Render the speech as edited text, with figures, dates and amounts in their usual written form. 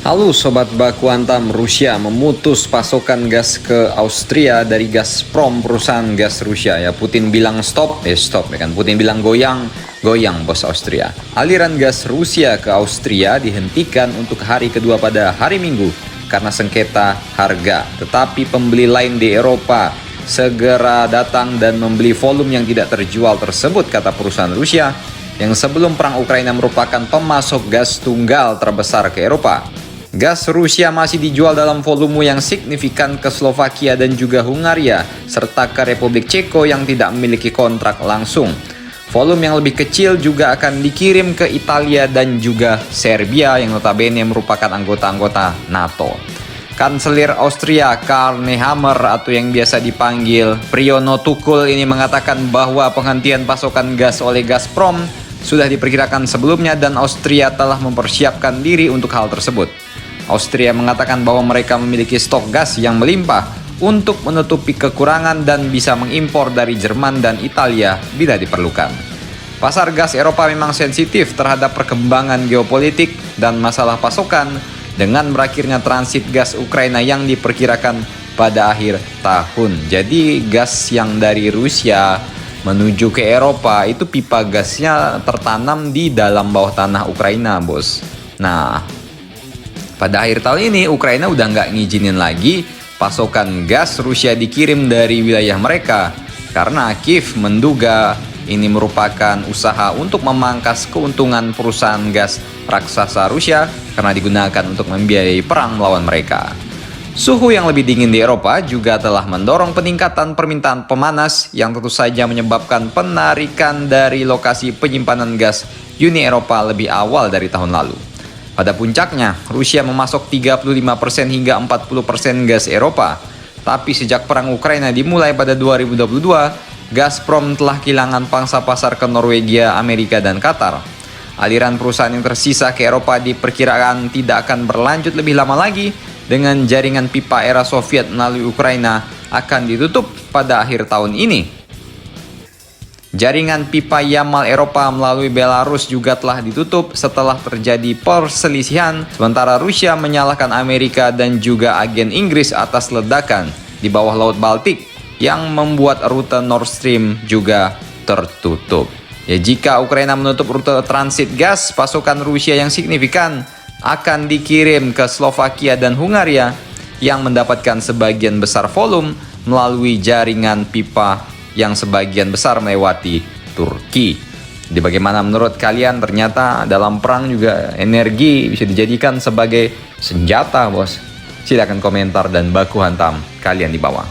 Halo Sobat Baku Hantam, Rusia memutus pasokan gas ke Austria dari Gazprom, perusahaan gas Rusia. Ya, Putin bilang stop, stop ya kan. Putin bilang goyang, goyang bos Austria. Aliran gas Rusia ke Austria dihentikan untuk hari kedua pada hari Minggu karena sengketa harga. Tetapi pembeli lain di Eropa segera datang dan membeli volume yang tidak terjual tersebut, kata perusahaan Rusia yang sebelum perang Ukraina merupakan pemasok gas tunggal terbesar ke Eropa. Gas Rusia masih dijual dalam volume yang signifikan ke Slovakia dan juga Hungaria, serta ke Republik Ceko yang tidak memiliki kontrak langsung. Volume yang lebih kecil juga akan dikirim ke Italia dan juga Serbia yang notabene merupakan anggota-anggota NATO. Kanselir Austria Karl Nehammer atau yang biasa dipanggil Priyono Tukul ini mengatakan bahwa penghentian pasokan gas oleh Gazprom sudah diperkirakan sebelumnya dan Austria telah mempersiapkan diri untuk hal tersebut. Austria mengatakan bahwa mereka memiliki stok gas yang melimpah untuk menutupi kekurangan dan bisa mengimpor dari Jerman dan Italia bila diperlukan. Pasar gas Eropa memang sensitif terhadap perkembangan geopolitik dan masalah pasokan dengan berakhirnya transit gas Ukraina yang diperkirakan pada akhir tahun. Jadi gas yang dari Rusia menuju ke Eropa itu pipa gasnya tertanam di dalam bawah tanah Ukraina, bos. Nah, pada akhir tahun ini Ukraina udah nggak ngizinin lagi pasokan gas Rusia dikirim dari wilayah mereka karena Kiev menduga ini merupakan usaha untuk memangkas keuntungan perusahaan gas raksasa Rusia karena digunakan untuk membiayai perang melawan mereka. Suhu yang lebih dingin di Eropa juga telah mendorong peningkatan permintaan pemanas yang tentu saja menyebabkan penarikan dari lokasi penyimpanan gas Uni Eropa lebih awal dari tahun lalu. Pada puncaknya, Rusia memasok 35% hingga 40% gas Eropa. Tapi sejak perang Ukraina dimulai pada 2022, Gazprom telah kehilangan pangsa pasar ke Norwegia, Amerika, dan Qatar. Aliran perusahaan yang tersisa ke Eropa diperkirakan tidak akan berlanjut lebih lama lagi dengan jaringan pipa era Soviet melalui Ukraina akan ditutup pada akhir tahun ini. Jaringan pipa Yamal Eropa melalui Belarus juga telah ditutup setelah terjadi perselisihan, sementara Rusia menyalahkan Amerika dan juga agen Inggris atas ledakan di bawah Laut Baltik yang membuat rute Nord Stream juga tertutup. Ya, jika Ukraina menutup rute transit gas, pasokan Rusia yang signifikan akan dikirim ke Slovakia dan Hungaria yang mendapatkan sebagian besar volume melalui jaringan pipa yang sebagian besar melewati Turki. Jadi bagaimana menurut kalian? Ternyata dalam perang juga energi bisa dijadikan sebagai senjata, bos. Silakan komentar dan baku hantam kalian di bawah.